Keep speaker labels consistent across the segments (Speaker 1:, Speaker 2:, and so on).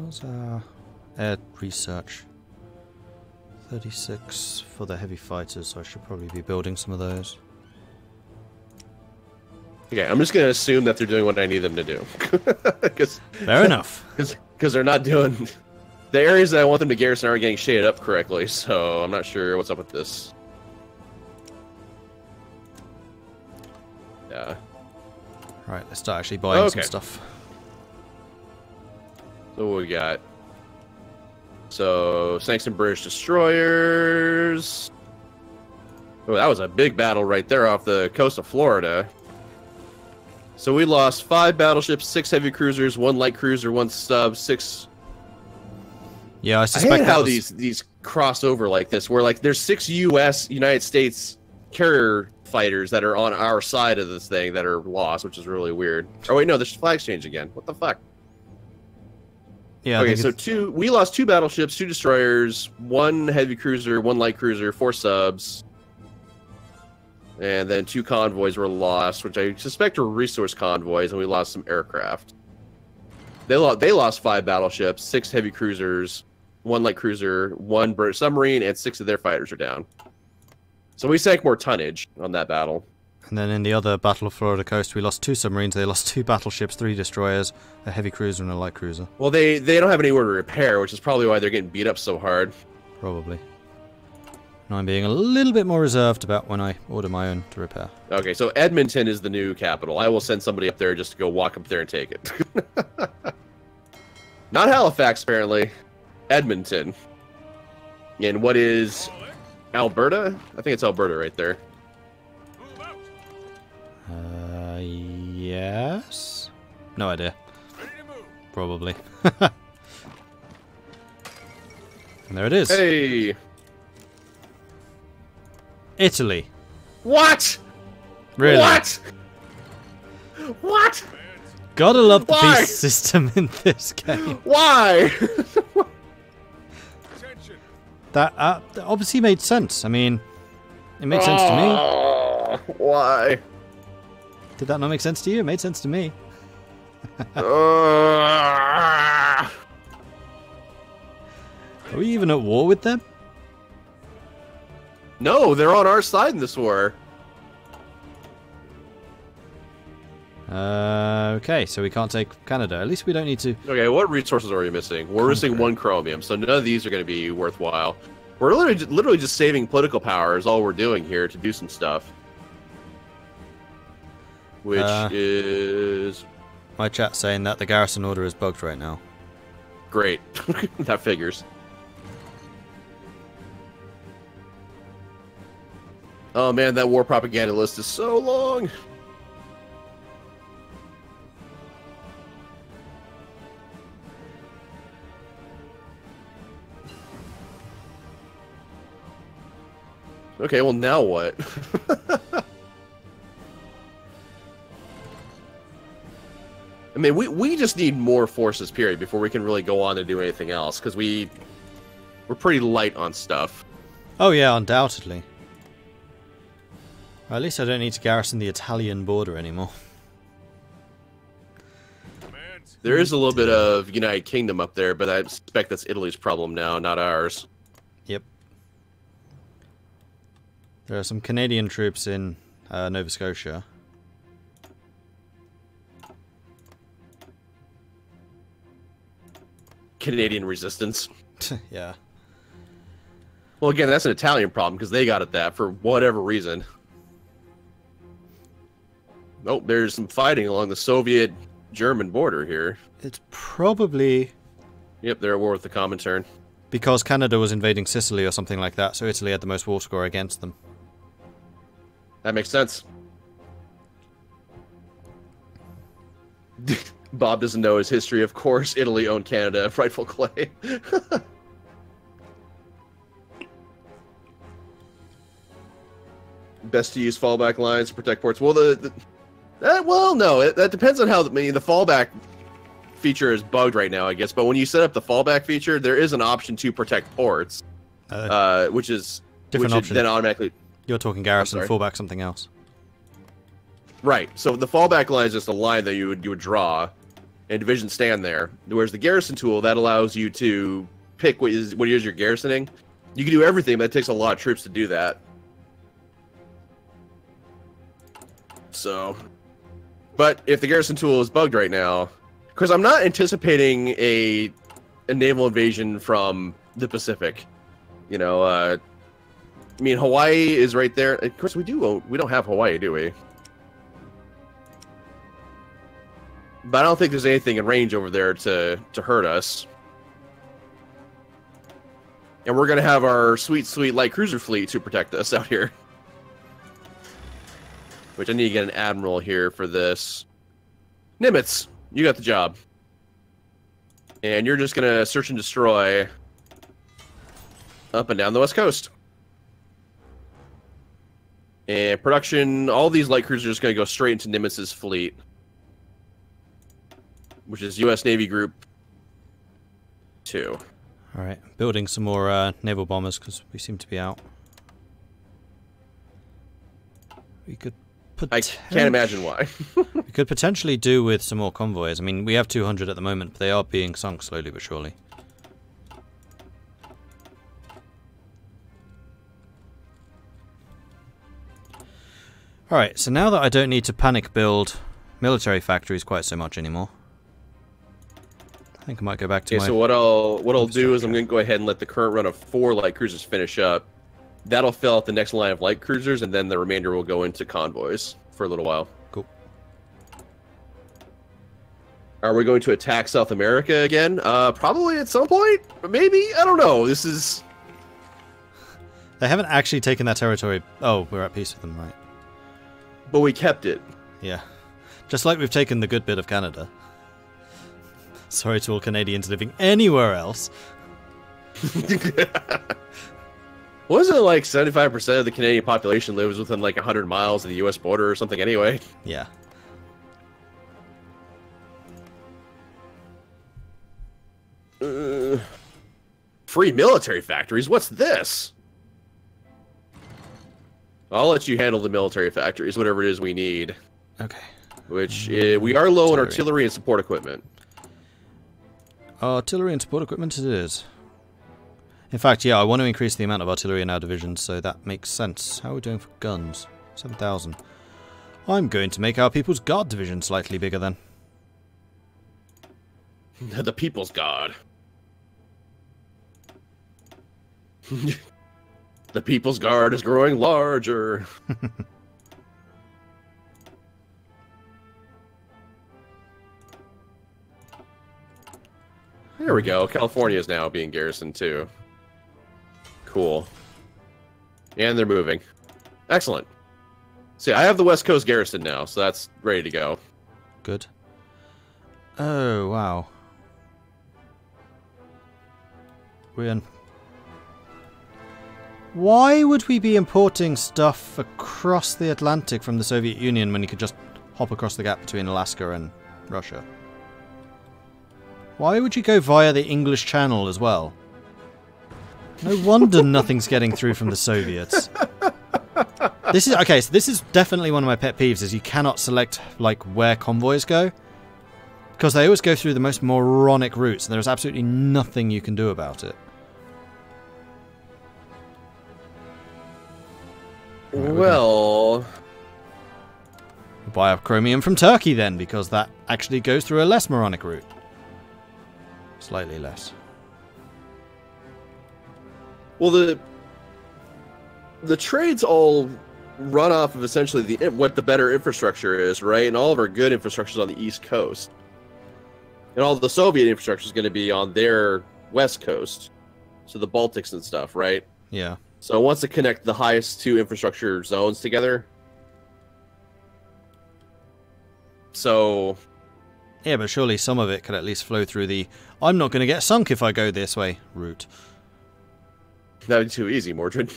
Speaker 1: How's our air research? 36 for the heavy fighters, so I should probably be building some of those.
Speaker 2: Okay, I'm just going to assume that they're doing what I need them to do.
Speaker 1: Fair enough.
Speaker 2: Because they're not doing... The areas that I want them to garrison aren't getting shaded up correctly, so I'm not sure what's up with this. Yeah.
Speaker 1: Right, let's start actually buying some stuff.
Speaker 2: So what we got? So, sanctioned British destroyers. Oh, that was a big battle right there off the coast of Florida. So we lost 5 battleships, 6 heavy cruisers, 1 light cruiser, 1 sub, 6...
Speaker 1: Yeah, I suspect
Speaker 2: I hate how these cross over like this, where like there's 6 United States carrier fighters that are on our side of this thing that are lost, which is really weird. Oh wait, no, the flags changed again. What the fuck?
Speaker 1: Yeah.
Speaker 2: Okay, so we lost 2 battleships, 2 destroyers, 1 heavy cruiser, 1 light cruiser, 4 subs, and then 2 convoys were lost, which I suspect were resource convoys, and we lost some aircraft. They lost 5 battleships, 6 heavy cruisers, 1 light cruiser, 1 British submarine, and 6 of their fighters are down. So we sank more tonnage on that battle.
Speaker 1: And then in the other Battle of Florida Coast, we lost 2 submarines, they lost 2 battleships, 3 destroyers, a heavy cruiser, and a light cruiser.
Speaker 2: Well, they don't have anywhere to repair, which is probably why they're getting beat up so hard.
Speaker 1: Probably. And I'm being a little bit more reserved about when I order my own to repair.
Speaker 2: Okay, so Edmonton is the new capital. I will send somebody up there just to go walk up there and take it. Not Halifax, apparently. Edmonton. In what is Alberta? I think it's Alberta right there.
Speaker 1: Yes? No idea. Probably. And there it is.
Speaker 2: Hey!
Speaker 1: Italy.
Speaker 2: What?
Speaker 1: Really?
Speaker 2: What? What?
Speaker 1: Gotta love the
Speaker 2: Why?
Speaker 1: peace system in this game.
Speaker 2: Why?
Speaker 1: That obviously made sense. I mean, it made sense to me.
Speaker 2: Why?
Speaker 1: Did that not make sense to you? It made sense to me.
Speaker 2: uh,
Speaker 1: Are we even at war with them?
Speaker 2: no, they're on our side in this war.
Speaker 1: Okay, so we can't take Canada. At least we don't need to...
Speaker 2: Okay, what resources are we missing? We're missing 1 chromium, so none of these are going to be worthwhile. We're literally just saving political power is all we're doing here to do some stuff. Which is...
Speaker 1: My chat's saying that the garrison order is bugged right now.
Speaker 2: Great. That figures. Oh man, that war propaganda list is so long! Okay, well now what? I mean, we just need more forces, period, before we can really go on to do anything else, because we're pretty light on stuff.
Speaker 1: Oh yeah, undoubtedly. Well, at least I don't need to garrison the Italian border anymore.
Speaker 2: There is a little bit of United Kingdom up there, but I suspect that's Italy's problem now, not ours.
Speaker 1: Yep. There are some Canadian troops in Nova Scotia.
Speaker 2: Canadian resistance.
Speaker 1: Yeah.
Speaker 2: Well, again, that's an Italian problem, because they got at that for whatever reason. Oh, there's some fighting along the Soviet-German border here.
Speaker 1: It's probably...
Speaker 2: Yep, they're at war with the Comintern.
Speaker 1: because Canada was invading Sicily or something like that, so Italy had the most war score against them.
Speaker 2: That makes sense. Bob doesn't know his history. Of course, Italy owned Canada, rightful claim. Best to use fallback lines to protect ports. Well, well, no, that depends on how the fallback feature is bugged right now, I guess. But when you set up the fallback feature, there is an option to protect ports, which is
Speaker 1: different option.
Speaker 2: Then automatically.
Speaker 1: You're talking garrison, fallback, something else.
Speaker 2: Right. So the fallback line is just a line that you would draw, and divisions stand there. Whereas the garrison tool, that allows you to pick what is you're garrisoning. You can do everything, but it takes a lot of troops to do that. So, but if the garrison tool is bugged right now, because I'm not anticipating a naval invasion from the Pacific. You know, I mean, Hawaii is right there. Of course, we don't have Hawaii, do we? But I don't think there's anything in range over there to hurt us. And we're going to have our sweet, sweet light cruiser fleet to protect us out here. Which I need to get an admiral here for this. Nimitz, you got the job. And you're just going to search and destroy up and down the west coast. And production, all these light cruisers are going to go straight into Nimitz's fleet. Which is U.S. Navy Group 2.
Speaker 1: Alright, building some more naval bombers because we seem to be out. We could
Speaker 2: I can't imagine why.
Speaker 1: we could potentially do with some more convoys. I mean, we have 200 at the moment, but they are being sunk slowly but surely. Alright, so now that I don't need to panic build military factories quite so much anymore, I think I might go back to my...
Speaker 2: So what I'll do is I'm going to go ahead and let the current run of 4 light cruisers finish up. That'll fill out the next line of light cruisers, and then the remainder will go into convoys for a little while.
Speaker 1: Cool.
Speaker 2: Are we going to attack South America again? Probably at some point. Maybe. I don't know. This is...
Speaker 1: They haven't actually taken that territory... Oh, we're at peace with them, right.
Speaker 2: But we kept it.
Speaker 1: Yeah. Just like we've taken the good bit of Canada. Sorry to all Canadians living anywhere else.
Speaker 2: Wasn't it like 75% of the Canadian population lives within like 100 miles of the U.S. border or something anyway?
Speaker 1: Yeah.
Speaker 2: Free military factories? What's this? I'll let you handle the military factories, whatever it is we need.
Speaker 1: Okay.
Speaker 2: Which, we are low on artillery and support equipment.
Speaker 1: Artillery and support equipment it is. In fact, yeah, I want to increase the amount of artillery in our divisions, so that makes sense. How are we doing for guns? 7,000. I'm going to make our People's Guard division slightly bigger then.
Speaker 2: The People's Guard. The People's Guard is growing larger. There we go. California is now being garrisoned too. Cool. And they're moving. Excellent. See, I have the West Coast garrison now, so that's ready to go.
Speaker 1: Good. Oh, wow. We're in... Why would we be importing stuff across the Atlantic from the Soviet Union when you could just hop across the gap between Alaska and Russia? Why would you go via the English Channel as well? No wonder nothing's getting through from the Soviets. This is okay. So this is definitely one of my pet peeves: is you cannot select like where convoys go, because they always go through the most moronic routes, and there's absolutely nothing you can do about it.
Speaker 2: Well,
Speaker 1: we'll buy up chromium from Turkey then, because that actually goes through a less moronic route. Slightly less.
Speaker 2: Well, the trades all run off of essentially what the better infrastructure is, right? And all of our good infrastructure is on the East Coast. And all the Soviet infrastructure is going to be on their West Coast. So the Baltics and stuff, right?
Speaker 1: Yeah.
Speaker 2: So it wants to connect the highest 2 infrastructure zones together. So...
Speaker 1: Yeah, but surely some of it could at least flow through the I'm not going to get sunk if I go this way route.
Speaker 2: That would be too easy, Mordred.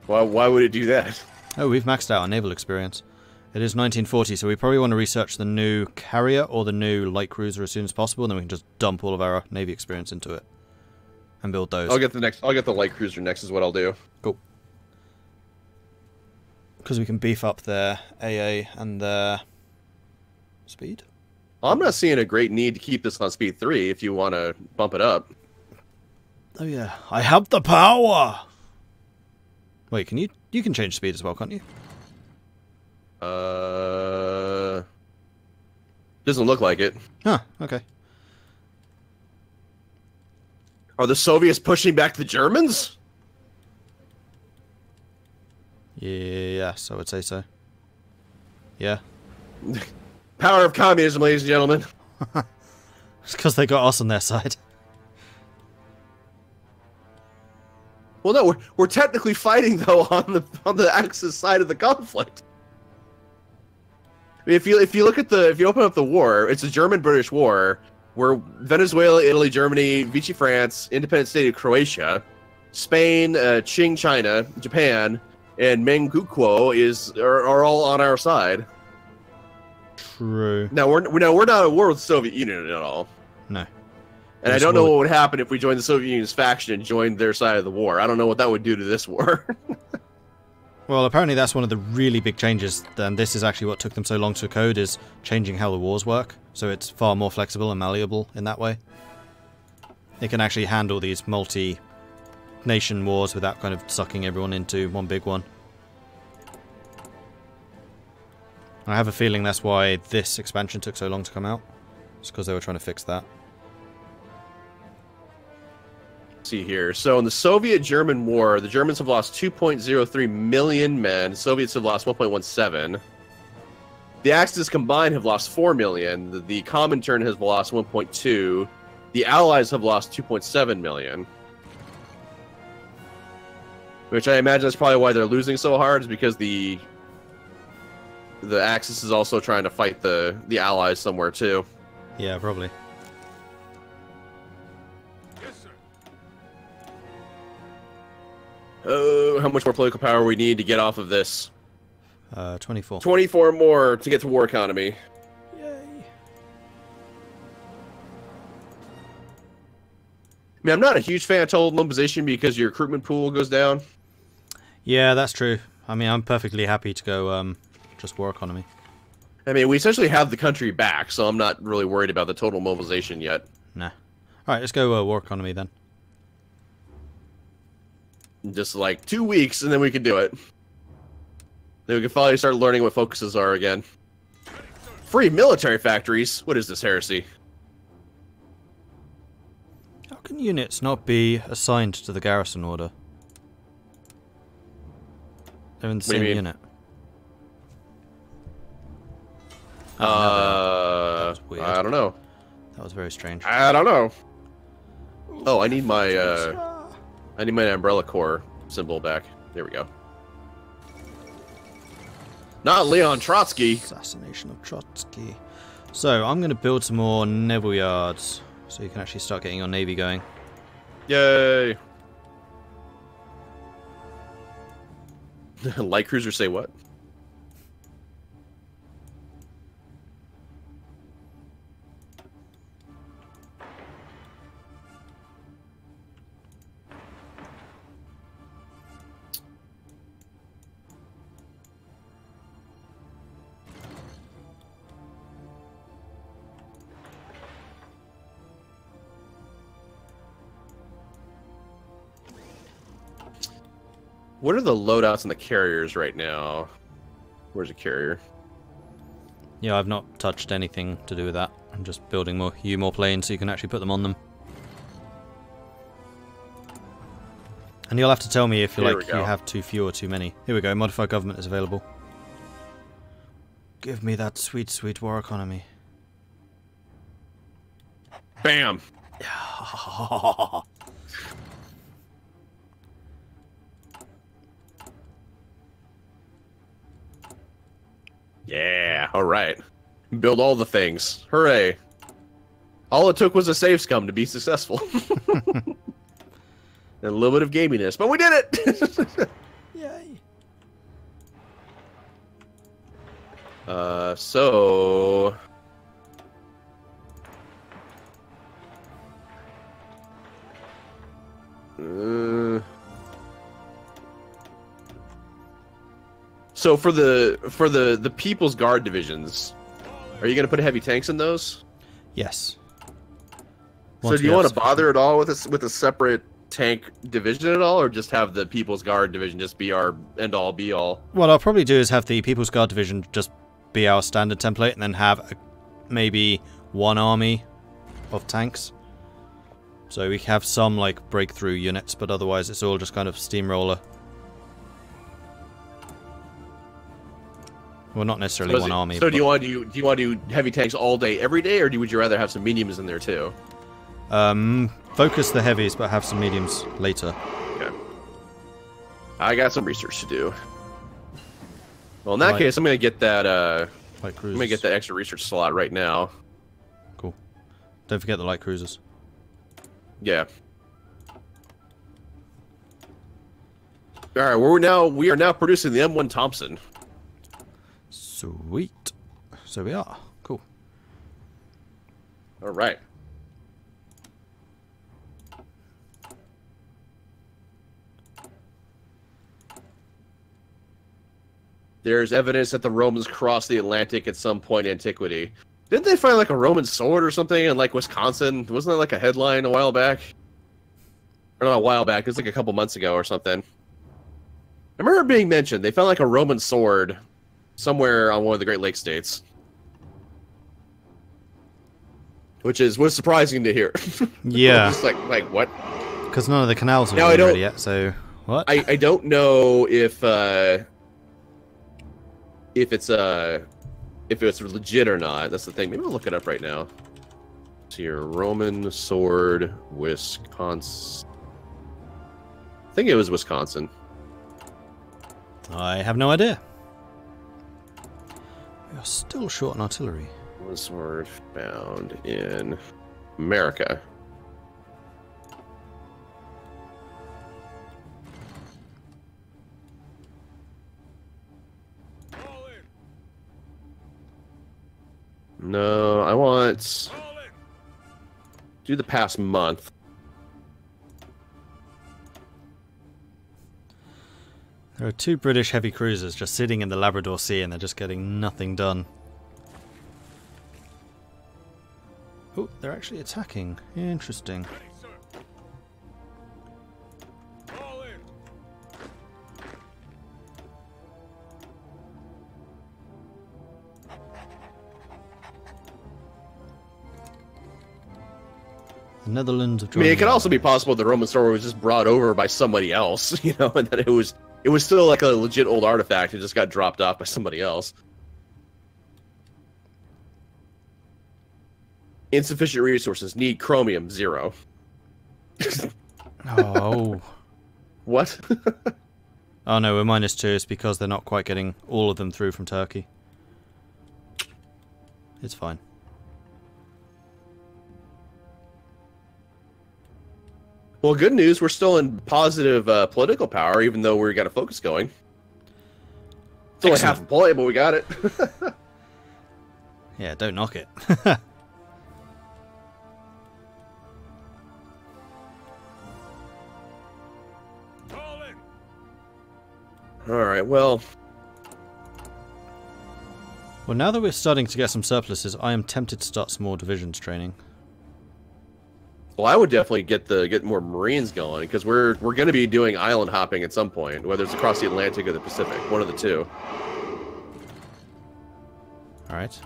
Speaker 2: Why would it do that?
Speaker 1: Oh, we've maxed out our naval experience. It is 1940, so we probably want to research the new carrier or the new light cruiser as soon as possible, and then we can just dump all of our navy experience into it and build those.
Speaker 2: I'll get the light cruiser next is what I'll do.
Speaker 1: Cool. Because we can beef up their AA and their speed.
Speaker 2: I'm not seeing a great need to keep this on speed 3 if you want to bump it up.
Speaker 1: Oh yeah, I have the power! Wait, can you can change speed as well, can't you?
Speaker 2: Doesn't look like it.
Speaker 1: Huh, okay.
Speaker 2: Are the Soviets pushing back the Germans?
Speaker 1: Yes, I would say so. Yeah.
Speaker 2: Power of communism, ladies and gentlemen.
Speaker 1: It's because they got us on their side.
Speaker 2: Well, no, we're technically fighting though on the Axis side of the conflict. I mean, if you open up the war, it's a German-British war where Venezuela, Italy, Germany, Vichy France, independent state of Croatia, Spain, Qing China, Japan, and Manchukuo are all on our side.
Speaker 1: True.
Speaker 2: Now we're not at war with the Soviet Union at all.
Speaker 1: No.
Speaker 2: And I don't know what would happen if we joined the Soviet Union's faction and joined their side of the war. I don't know what that would do to this war.
Speaker 1: Well, apparently that's one of the really big changes, and this is actually what took them so long to code, is changing how the wars work, so it's far more flexible and malleable in that way. It can actually handle these multi-nation wars without kind of sucking everyone into one big one. I have a feeling that's why this expansion took so long to come out. It's because they were trying to fix that.
Speaker 2: See here. So in the Soviet-German war, the Germans have lost 2.03 million men. The Soviets have lost 1.17. The Axis combined have lost 4 million. The Comintern has lost 1.2. The Allies have lost 2.7 million. Which I imagine is probably why they're losing so hard, is because the Axis is also trying to fight the Allies somewhere too.
Speaker 1: Yeah, probably.
Speaker 2: Oh, how much more political power we need to get off of this?
Speaker 1: 24.
Speaker 2: 24 more to get to war economy.
Speaker 1: Yay.
Speaker 2: I mean, I'm not a huge fan of total mobilization because your recruitment pool goes down.
Speaker 1: Yeah, that's true. I mean, I'm perfectly happy to go just war economy.
Speaker 2: I mean, we essentially have the country back, so I'm not really worried about the total mobilization yet.
Speaker 1: Nah. Alright, let's go war economy then.
Speaker 2: Just like 2 weeks, and then we can do it. Then we can finally start learning what focuses are again. Free military factories? What is this heresy?
Speaker 1: How can units not be assigned to the garrison order? They're in the same unit. Oh, no, that was weird.
Speaker 2: I don't know.
Speaker 1: That was very strange.
Speaker 2: I don't know. Oh, I need my umbrella corps symbol back. There we go. Not Leon Trotsky.
Speaker 1: Assassination of Trotsky. So, I'm going to build some more naval yards, so you can actually start getting your navy going.
Speaker 2: Yay! Light cruisers say what? What are the loadouts on the carriers right now? Where's a carrier?
Speaker 1: Yeah, I've not touched anything to do with that. I'm just building more planes so you can actually put them on them. And you'll have to tell me if you have too few or too many. Here we go, modified government is available. Give me that sweet, sweet war economy.
Speaker 2: Bam! Yeah, alright. Build all the things. Hooray. All it took was a save scum to be successful. And a little bit of gaminess, but we did it!
Speaker 1: Yay.
Speaker 2: So... So for the People's Guard divisions, Are you going to put heavy tanks in those?
Speaker 1: Yes.
Speaker 2: So do you want to bother at all with a separate tank division at all, or just have the People's Guard division just be our end-all, be-all?
Speaker 1: What I'll probably do is have the People's Guard division just be our standard template, and then have maybe one army of tanks. So we have some like breakthrough units, but otherwise it's all just kind of steamroller. Well, not necessarily one army.
Speaker 2: So do you want to do heavy tanks all day, every day, or would you rather have some mediums in there too?
Speaker 1: Focus the heavies, but have some mediums later.
Speaker 2: Okay. I got some research to do. Well, in that case, I'm gonna get that. I'm gonna get that extra research slot right now.
Speaker 1: Cool. Don't forget the light cruisers.
Speaker 2: Yeah. All right, we are now producing the M1 Thompson.
Speaker 1: Sweet. So we are. Cool.
Speaker 2: All right. There's evidence that the Romans crossed the Atlantic at some point in antiquity. Didn't they find like a Roman sword or something in like Wisconsin? Wasn't that like a headline a while back? Or not a while back, it was like a couple months ago or something. I remember it being mentioned. They found like a Roman sword somewhere on one of the Great Lakes states. Which was surprising to hear.
Speaker 1: Yeah.
Speaker 2: Just like what?
Speaker 1: Because none of the canals have been ready yet, so what?
Speaker 2: I don't know if it's legit or not. That's the thing. Maybe I'll look it up right now. Let's see here. Roman sword, Wisconsin. I think it was Wisconsin.
Speaker 1: I have no idea. We are still short on artillery.
Speaker 2: Roman sword found in America. No, I want do the past month.
Speaker 1: There are 2 British heavy cruisers just sitting in the Labrador Sea, and they're just getting nothing done. Oh, they're actually attacking. Interesting. The Netherlands have joined.
Speaker 2: I mean, it could also be possible the Roman sword was just brought over by somebody else, you know, and that it was still like a legit old artifact. It just got dropped off by somebody else. Insufficient resources. Need chromium 0.
Speaker 1: Oh.
Speaker 2: What?
Speaker 1: Oh no, we're -2. It's because they're not quite getting all of them through from Turkey. It's fine.
Speaker 2: Well, good news. We're still in positive political power, even though we got a focus going. It's only half a point, but we got it.
Speaker 1: Yeah, don't knock it.
Speaker 2: All right, well,
Speaker 1: now that we're starting to get some surpluses, I am tempted to start some more divisions training.
Speaker 2: Well, I would definitely get more Marines going, because we're going to be doing island hopping at some point, whether it's across the Atlantic or the Pacific, one of the two.
Speaker 1: All right.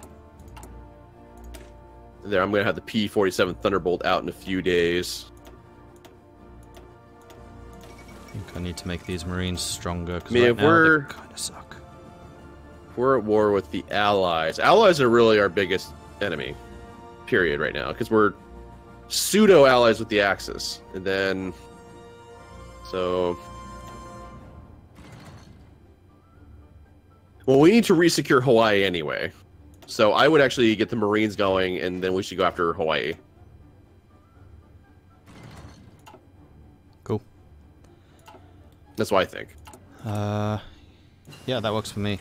Speaker 2: There, I'm going to have the P-47 Thunderbolt out in a few days.
Speaker 1: I think I need to make these Marines stronger, because
Speaker 2: right now
Speaker 1: they kind of suck.
Speaker 2: If we're at war with the Allies. Allies are really our biggest enemy, period, right now, because we're pseudo-allies with the Axis. And then... So... Well, we need to resecure Hawaii anyway. So I would actually get the Marines going, and then we should go after Hawaii.
Speaker 1: Cool.
Speaker 2: That's what I think.
Speaker 1: Yeah, that works for me.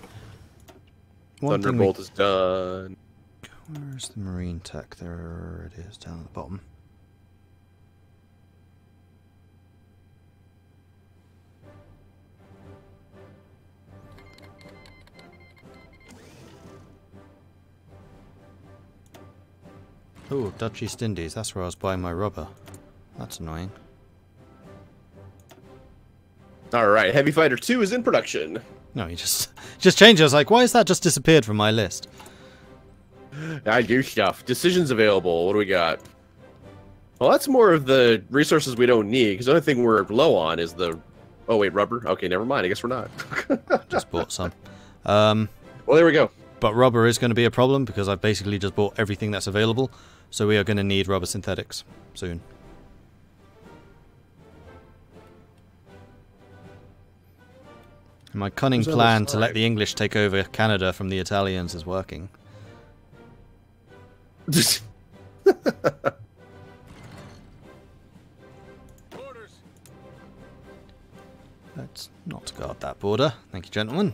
Speaker 2: Thunderbolt is done.
Speaker 1: Where's the Marine tech? There it is, down at the bottom. Oh, Dutch East Indies. That's where I was buying my rubber. That's annoying.
Speaker 2: All right, Heavy Fighter 2 is in production.
Speaker 1: No, he just changed it. I was like, why has that just disappeared from my list?
Speaker 2: I do stuff. Decisions available. What do we got? Well, that's more of the resources we don't need, because the only thing we're low on is the... Oh, wait, rubber? Okay, never mind. I guess we're not.
Speaker 1: Just bought some.
Speaker 2: Well, there we go.
Speaker 1: But rubber is going to be a problem, because I've basically just bought everything that's available. So we are going to need rubber synthetics soon. My cunning plan to let the English take over Canada from the Italians is working. Let's not guard that border. Thank you, gentlemen.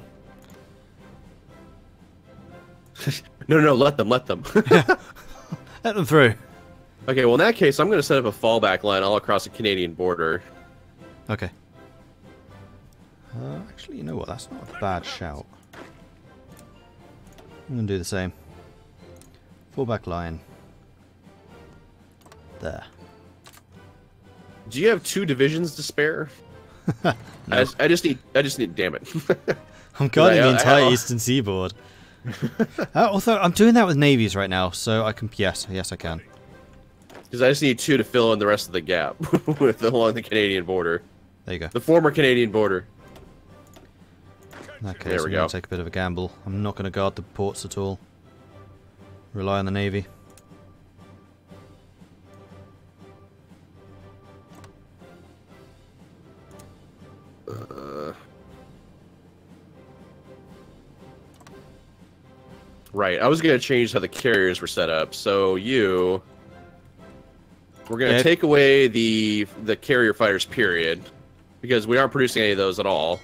Speaker 2: No, let them.
Speaker 1: Let them through.
Speaker 2: Okay, well, in that case, I'm going to set up a fallback line all across the Canadian border.
Speaker 1: Okay. Actually, you know what? That's not a bad shout. I'm going to do the same. Fallback line. There.
Speaker 2: Do you have 2 divisions to spare?
Speaker 1: No.
Speaker 2: I just need. Damn it!
Speaker 1: I'm guarding the entire eastern seaboard. Although I'm doing that with navies right now, so I can. Yes, I can.
Speaker 2: Because I just need 2 to fill in the rest of the gap along the Canadian border.
Speaker 1: There you go.
Speaker 2: The former Canadian border.
Speaker 1: In that case, I'm going to take a bit of a gamble. I'm not going to guard the ports at all. Rely on the navy.
Speaker 2: Right, I was going to change how the carriers were set up. So we're going to take away the carrier fighters, period, because we aren't producing any of those at all.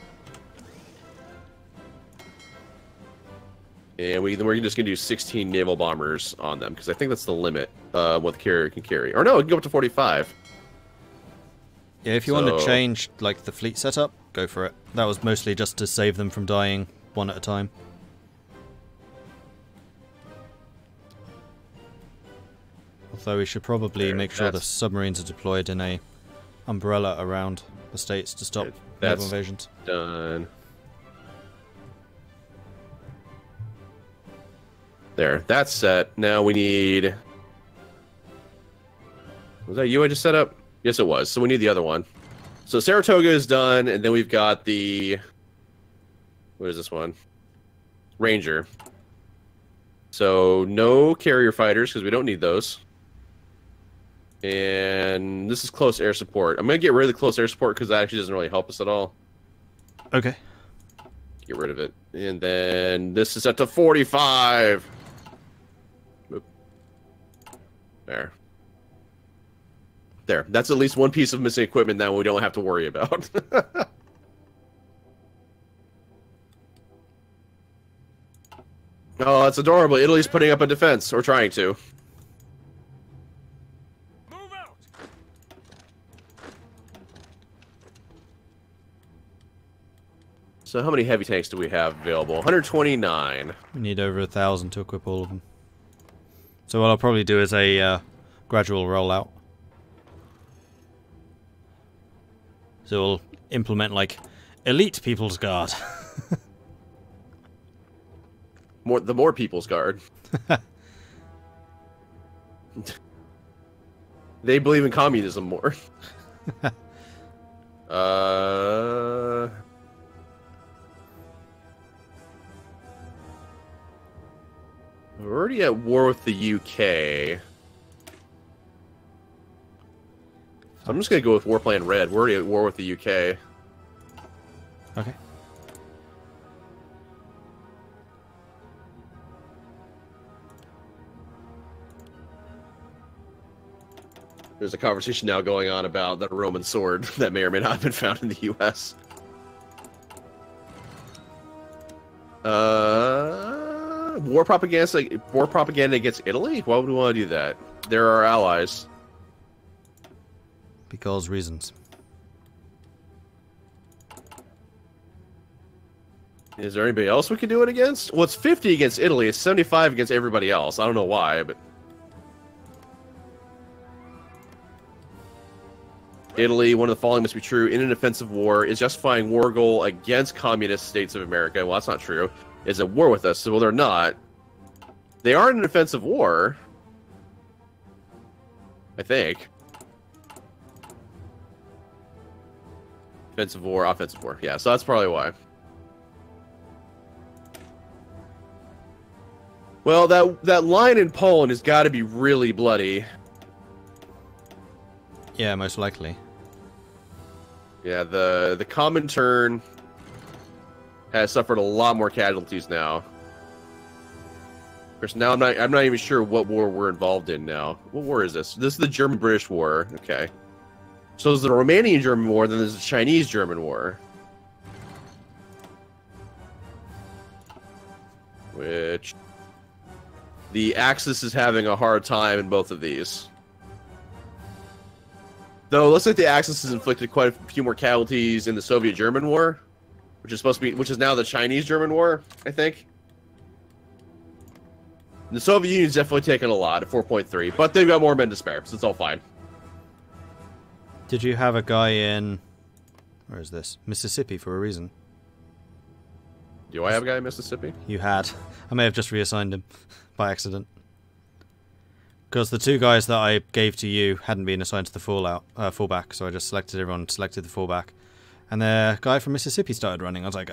Speaker 2: And we're just going to do 16 naval bombers on them, because I think that's the limit what the carrier can carry. Or no, it can go up to 45.
Speaker 1: Yeah, if you want to change like the fleet setup, go for it. That was mostly just to save them from dying one at a time. Although we should probably make sure the submarines are deployed in a umbrella around the states to stop naval invasions.
Speaker 2: Done. There, that's set. Now we need... Was that you I just set up? Yes, it was. So we need the other one. So Saratoga is done, and then we've got the... What is this one? Ranger. So no carrier fighters, because we don't need those. And this is close air support. I'm going to get rid of the close air support because that actually doesn't really help us at all.
Speaker 1: Okay.
Speaker 2: Get rid of it. And then this is set to 45. Oop. There. There. That's at least one piece of missing equipment that we don't have to worry about. Oh, that's adorable. Italy's putting up a defense, or trying to. So how many heavy tanks do we have available? 129.
Speaker 1: We need over 1,000 to equip all of them. So what I'll probably do is a gradual rollout. So we'll implement like elite People's Guard.
Speaker 2: The more People's Guard. They believe in communism more. We're already at war with the UK. So I'm just going to go with War Plan Red. We're already at war with the UK.
Speaker 1: Okay.
Speaker 2: There's a conversation now going on about the Roman sword that may or may not have been found in the US. War propaganda against Italy? Why would we want to do that? They're our allies.
Speaker 1: Because reasons.
Speaker 2: Is there anybody else we can do it against? Well, it's 50 against Italy. It's 75 against everybody else. I don't know why, but... Italy, one of the following must be true. In an offensive war, is justifying war goal against communist states of America. Well, that's not true. Is at war with us. So, well, they're not. They are in an offensive war. I think. Offensive war, offensive war. Yeah, so that's probably why. Well, that line in Poland has got to be really bloody.
Speaker 1: Yeah, most likely.
Speaker 2: Yeah, the Comintern has suffered a lot more casualties now. Of course, now I'm not even sure what war we're involved in now. What war is this? This is the German-British War. Okay. So there's the Romanian-German War, then there's the Chinese-German War. Which the Axis is having a hard time in both of these. Though it looks like the Axis has inflicted quite a few more casualties in the Soviet-German War, which is now the Chinese-German War, I think. The Soviet Union's definitely taken a lot at 4.3, but they've got more men to spare, so it's all fine.
Speaker 1: Did you have a guy in... Where is this? Mississippi for a reason.
Speaker 2: Do I have a guy in Mississippi?
Speaker 1: You had. I may have just reassigned him by accident. Because the two guys that I gave to you hadn't been assigned to the fullback, so I just selected everyone, selected the fullback. And the guy from Mississippi started running. I was like,